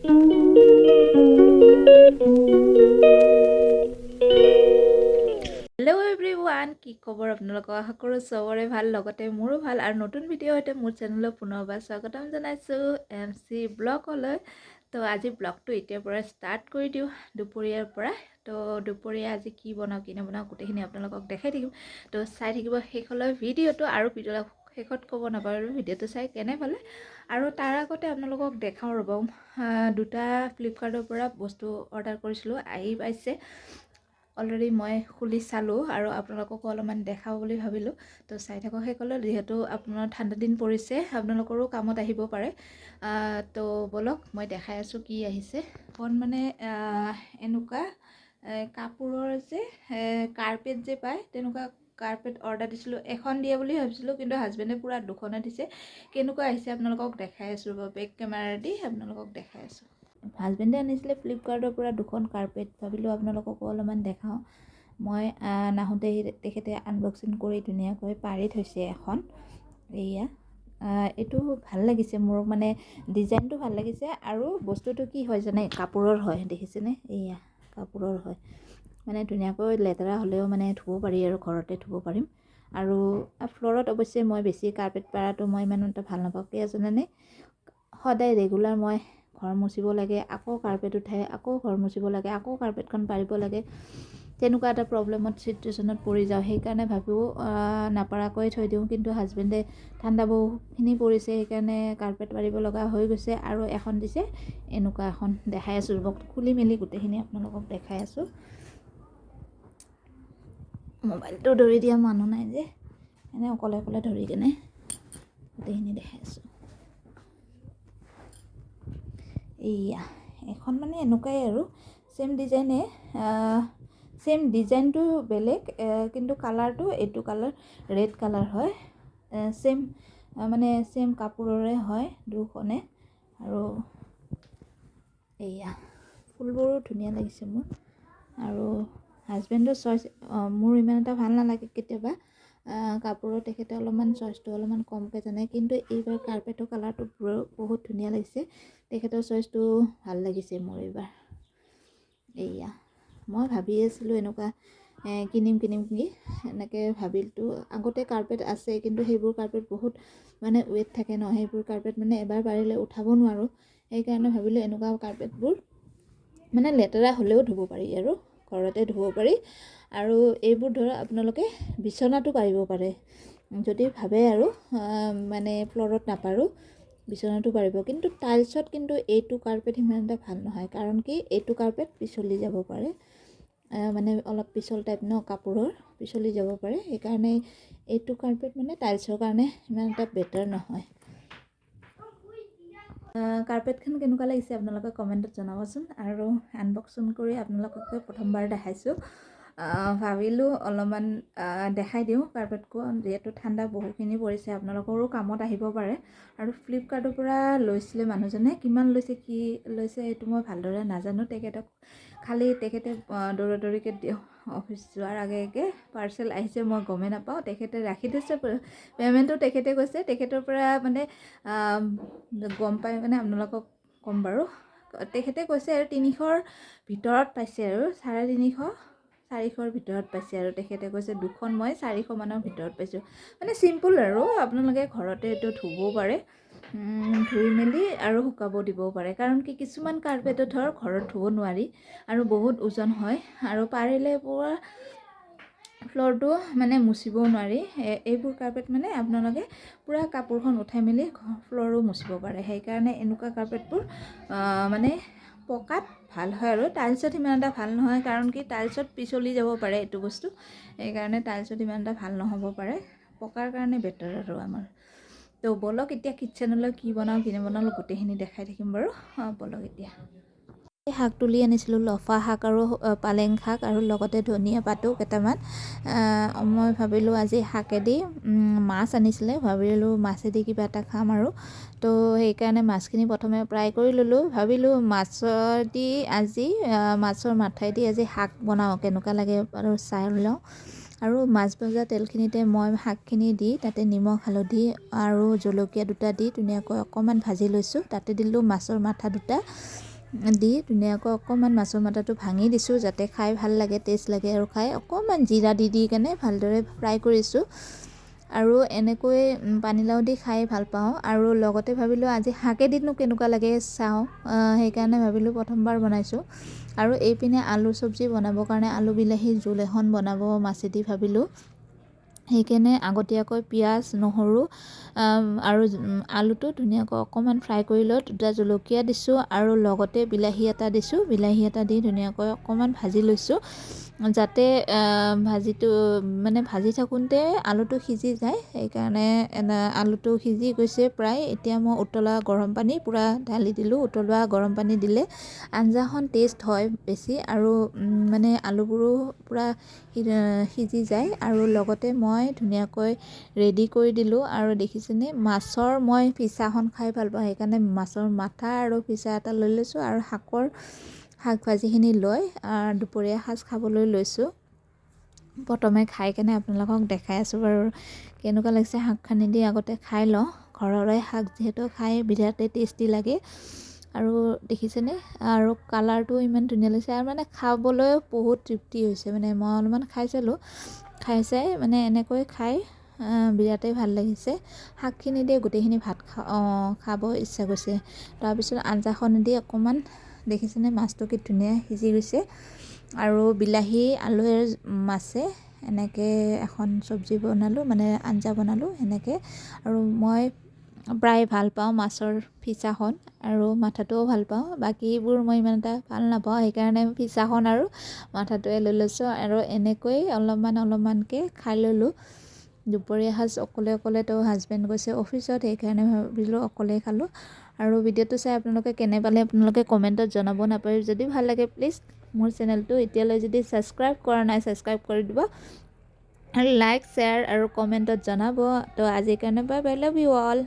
Hello' everyone, কি খবৰ আপোনালোকৰ? আশা কৰোঁ চবৰে ভাল, লগতে মোৰো ভাল। আৰু নতুন ভিডিঅ' সৈতে মোৰ চেনেলত পুনৰবাৰ স্বাগতম জনাইছোঁ MC ব্লগলৈ। তো আজি ব্লগটো এতিয়াৰ পৰা ষ্টাৰ্ট কৰি দিওঁ দুপৰীয়াৰ পৰা। তো দুপৰীয়া আজি কি বনাওঁ কি নবনাওঁ গোটেইখিনি আপোনালোকক দেখাই থাকিম। তো চাই থাকিব শেষলৈ ভিডিঅ'টো, আৰু ভিডিঅ'টো শেষত ক'ব নাপাহৰিব ভিডিঅ'টো চাই কেনে পালে। আৰু তাৰ আগতে আপোনালোকক দেখাওঁ ৰ'ব, দুটা ফ্লিপকাৰ্টৰ পৰা বস্তু অৰ্ডাৰ কৰিছিলোঁ, আহি পাইছে। অলৰেডি মই খুলি চালোঁ আৰু আপোনালোককো অলপমান দেখাওঁ বুলি ভাবিলোঁ। তো চাই থাকক শেষলৈ, যিহেতু আপোনাৰ ঠাণ্ডা দিন পৰিছে, আপোনালোকৰো কামত আহিব পাৰে। তো ব'লক মই দেখাই আছোঁ কি আহিছে। এখন মানে এনেকুৱা কাপোৰৰ যে কাৰ্পেট যে পায়, তেনেকুৱা কাৰ্পেট অৰ্ডাৰ দিছিলোঁ। এখন দিয়ে বুলি ভাবিছিলোঁ, কিন্তু হাজবেণ্ডে পূৰা দুখনে দিছে। কেনেকুৱা আহিছে আপোনালোকক দেখাই আছোঁ ৰ'ব, বেক কেমেৰা দি আপোনালোকক দেখাই আছোঁ। হাজবেণ্ডে আনিছিলে ফ্লিপকাৰ্টৰ পৰা দুখন কাৰ্পেট, ভাবিলোঁ আপোনালোককো অলপমান দেখাওঁ। মই নাহোঁতে তেখেতে আনবক্সিং কৰি ধুনীয়াকৈ পাৰি থৈছে এখন। এইয়া এইটো ভাল লাগিছে মোৰ, মানে ডিজাইনটো ভাল লাগিছে। আৰু বস্তুটো কি হয় জানে, কাপোৰৰ হয়, দেখিছেনে? এইয়া কাপোৰৰ হয়, মানে ধুনীয়াকৈ লেতেৰা হ'লেও মানে ধুব পাৰি আৰু ঘৰতে ধুব পাৰিম। আৰু ফ্ল'ৰত অৱশ্যে মই বেছি কাৰ্পেট পাৰাটো মই ইমান এটা ভাল নাপাওঁ। কিয় জানেনে, সদায় ৰেগুলাৰ মই ঘৰ মুচিব লাগে, আকৌ কাৰ্পেট উঠাই আকৌ ঘৰ মুচিব লাগে, আকৌ কাৰ্পেটখন পাৰিব লাগে। তেনেকুৱা এটা প্ৰব্লেমত চিটুৱেশ্যনত পৰি যাওঁ। সেইকাৰণে ভাবোঁ নাপাৰাকৈ থৈ দিওঁ, কিন্তু হাজবেণ্ডে ঠাণ্ডা বহুখিনি পৰিছে, সেইকাৰণে কাৰ্পেট পাৰিব লগা হৈ গৈছে। আৰু এখন দিছে এনেকুৱা এখন, দেখাই আছোঁ ৰ'ব, খুলি মেলি গোটেইখিনি আপোনালোকক দেখাই আছোঁ। মোবাইলটো ধৰি দিয়া মানুহ নাই যে, এনে অকলে অকলে ধৰি কেনে গোটেইখিনি দেখাই আছোঁ। এইয়া এখন মানে এনেকুৱাই আৰু ছেম ডিজাইনে, ছেম ডিজাইনটো বেলেগ, কিন্তু কালাৰটো এইটো কালাৰ ৰেড কালাৰ হয়। ছেম মানে ছেম কাপোৰৰে হয় দুখনে। আৰু এইয়া ফুলবোৰো ধুনীয়া লাগিছে মোৰ। আৰু হাজবেণ্ডৰ চইচ মোৰ ইমান এটা ভাল নালাগে কেতিয়াবা কাপোৰৰ, তেখেতে অলপমান চইচটো অলপমান কমকৈ জানে। কিন্তু এইবাৰ কাৰ্পেটৰ কালাৰটো বহুত ধুনীয়া লাগিছে, তেখেতৰ চইচটো ভাল লাগিছে মোৰ এইবাৰ। এইয়া মই ভাবি আছিলোঁ এনেকুৱা কিনিম কি এনেকৈ ভাবিলোঁ। আগতে কাৰ্পেট আছে, কিন্তু সেইবোৰ কাৰ্পেট বহুত মানে ৱেট থাকে ন, সেইবোৰ কাৰ্পেট মানে এবাৰ পাৰিলে উঠাব নোৱাৰোঁ। সেইকাৰণে ভাবিলোঁ এনেকুৱা কাৰ্পেটবোৰ মানে লেতেৰা হ'লেও ধুব পাৰি আৰু ঘৰতে ধুব পাৰি। আৰু এইবোৰ ধৰক আপোনালোকে বিচনাটো পাৰিব পাৰে, যদি ভাবে আৰু মানে ফ্ল'ৰত নাপাৰোঁ, বিচনাটো পাৰিব। কিন্তু টাইলছত কিন্তু এইটো কাৰ্পেট সিমান এটা ভাল নহয়, কাৰণ কি এইটো কাৰ্পেট পিছলি যাব পাৰে, মানে অলপ পিছল টাইপ ন কাপোৰৰ, পিছলি যাব পাৰে। সেইকাৰণে এইটো কাৰ্পেট মানে টাইলছৰ কাৰণে ইমান এটা বেটাৰ নহয়। কাৰ্পেটখন কেনেকুৱা লাগিছে আপোনালোকে কমেণ্টত জনাবচোন। আৰু আনবক্সিং কৰি আপোনালোককে প্ৰথমবাৰ দেখাইছোঁ, ভাবিলোঁ অলপমান দেখাই দিওঁ কাৰ্পেটখন, যিহেতু ঠাণ্ডা বহুখিনি পৰিছে, আপোনালোকৰো কামত আহিব পাৰে। আৰু ফ্লিপকাৰ্টৰ পৰা লৈছিলে মানুহজনে, কিমান লৈছে কি লৈছে সেইটো মই ভালদৰে নাজানো। তেখেতক খালি তেখেতে দৌৰাদৌৰিকৈ অফিচ যোৱাৰ আগে পাৰ্চেল আহিছে, মই গমেই নাপাওঁ। তেখেতে ৰাখি থৈছে, পে'মেণ্টটো তেখেতে কৈছে, তেখেতৰ পৰা মানে গম পাই মানে আপোনালোকক ক'ম বাৰু। তেখেতে কৈছে আৰু 300ৰ ভিতৰত পাইছে, আৰু 350-400ৰ ভিতৰত পাইছে। আৰু তেখেতে কৈছে দুখন মই 400 মানৰ ভিতৰত পাইছোঁ। মানে চিম্পুল আৰু আপোনালোকে ঘৰতে এইটো ধুবও পাৰে, ধুই মেলি আৰু শুকাব দিবও পাৰে। কাৰণ কি কিছুমান কাৰ্পেটত ধৰ ঘৰত ধুব নোৱাৰি আৰু বহুত ওজন হয়, আৰু পাৰিলে পূৰা ফ্ল'ৰটো মানে মুচিবও নোৱাৰি। এইবোৰ কাৰ্পেট মানে আপোনালোকে পূৰা কাপোৰখন উঠাই মেলি ফ্ল'ৰো মুচিব পাৰে। সেইকাৰণে এনেকুৱা কাৰ্পেটবোৰ মানে পকাত ভাল হয়, আৰু টাইলছত ইমান এটা ভাল নহয়। কাৰণ কি টাইলছত পিছলি যাব পাৰে এইটো বস্তু, সেইকাৰণে টাইলছত ইমান এটা ভাল নহ'ব পাৰে, পকাৰ কাৰণে বেটাৰ আৰু আমাৰ। তো ব'লক এতিয়া কিটচেনলৈ কি বনাওঁ কি নবনাওঁ গোটেইখিনি দেখাই থাকিম বাৰু। ব'লক এতিয়া। শাক তুলি আনিছিলোঁ, লফা শাক আৰু পালেং শাক, আৰু লগতে ধনিয়া পাতো কেইটামান। মই ভাবিলোঁ আজি শাকেদি, মাছ আনিছিলে, ভাবিলোঁ মাছেদি কিবা এটা খাম আৰু। তো সেইকাৰণে মাছখিনি প্ৰথমে ফ্ৰাই কৰি ল'লোঁ। ভাবিলোঁ মাছেদি আজি মাছৰ মাথাইদি আজি শাক বনাওঁ, কেনেকুৱা লাগে আৰু চাই লওঁ। আৰু মাছ ভজা তেলখিনিতে মই শাকখিনি দি তাতে নিমখ হালধি আৰু জলকীয়া দুটা দি ধুনীয়াকৈ অকণমান ভাজি লৈছোঁ। তাতে দিলোঁ মাছৰ মাথা দুটা, দি ধুনীয়াকৈ অকণমান মাছৰ মাথাটো ভাঙি দিছোঁ যাতে খাই ভাল লাগে, টেষ্ট লাগে আৰু খাই অকণমান জিৰা দি কেনে ভালদৰে ফ্ৰাই কৰিছোঁ। আৰু এনেকৈ পানীলাও দি খাই ভাল পাওঁ। আৰু লগতে ভাবিলোঁ আজি শাকেদিনো কেনেকুৱা লাগে চাওঁ, সেইকাৰণে ভাবিলোঁ প্ৰথমবাৰ বনাইছোঁ। আৰু এইপিনে আলু চব্জি বনাবৰ কাৰণে আলু বিলাহী জোল এখন বনাব মাছেদি ভাবিলোঁ। সেইকাৰণে আগতীয়াকৈ পিঁয়াজ নহৰু আৰু আলুটো ধুনীয়াকৈ অকণমান ফ্ৰাই কৰি লৈ 2টা জলকীয়া দিছোঁ আৰু লগতে বিলাহী এটা দিছোঁ। বিলাহী এটা দি ধুনীয়াকৈ অকণমান ভাজি লৈছোঁ যাতে ভাজিটো মানে ভাজি থাকোঁতে আলুটো সিজি যায়। সেইকাৰণে আলুটো সিজি গৈছে প্ৰায়। এতিয়া মই উতলা গৰম পানী পূৰা ঢালি দিলোঁ। উতলোৱা গৰম পানী দিলে আঞ্জাখন টেষ্ট হয় বেছি আৰু মানে আলুবোৰো পূৰা সিজি যায়। আৰু লগতে মই ধুনীয়াকৈ ৰেডি কৰি দিলোঁ। আৰু দেখিছেনে মাছৰ মই ফিচাখন খাই ভাল পাওঁ, সেইকাৰণে মাছৰ মাথা আৰু ফিচা এটা লৈ লৈছোঁ আৰু শাক ভাজিখিনি লৈ দুপৰীয়া সাজ খাবলৈ লৈছোঁ। প্ৰথমে খাই কেনে আপোনালোকক দেখাই আছোঁ বাৰু কেনেকুৱা লাগিছে। শাকখিনি দি আগতে খাই লওঁ, ঘৰৰে শাক যিহেতু খাই বিৰাটেই টেষ্টি লাগে। আৰু দেখিছেনে আৰু কালাৰটো ইমান ধুনীয়া লাগিছে আৰু মানে খাবলৈও বহুত তৃপ্তি হৈছে। মানে মই অলপমান খাই চালোঁ, খাই চাই মানে এনেকৈ খাই বিৰাটেই ভাল লাগিছে। শাকখিনি দিয়ে গোটেইখিনি ভাত খাব ইচ্ছা গৈছে। তাৰপিছত আঞ্জাখনেদি অকণমান দেখিছেনে মাছটো কি ধুনীয়া সিজি গৈছে। আৰু বিলাহী আলুৱে মাছে এনেকৈ এখন চব্জি বনালোঁ, মানে আঞ্জা বনালোঁ সেনেকৈ। আৰু মই প্ৰায় ভাল পাওঁ মাছৰ ফিচাখন আৰু মাথাটোও ভাল পাওঁ। বাকীবোৰ মই ইমান এটা ভাল নাপাওঁ, সেইকাৰণে ফিচাখন আৰু মাথাটোৱে লৈ লৈছোঁ। আৰু এনেকৈ অলপমানকৈ খাই ল'লোঁ। দুপৰীয়া সাজ অকলে তো হাজবেণ্ড গৈছে অফিচত, সেইকাৰণে ভাবিলোঁ অকলেই খালোঁ। আৰু ভিডিঅ'টো চাই আপোনালোকে কেনে পালে আপোনালোকে কমেণ্টত জনাব নাপাহৰিব। যদি ভাল লাগে প্লিজ মোৰ চেনেলটো এতিয়ালৈ যদি ছাবস্ক্ৰাইব কৰা নাই ছাবস্ক্ৰাইব কৰি দিব আৰু লাইক শ্বেয়াৰ আৰু কমেণ্টত জনাব। তো আজিৰ কাৰণে bye bye, love you all.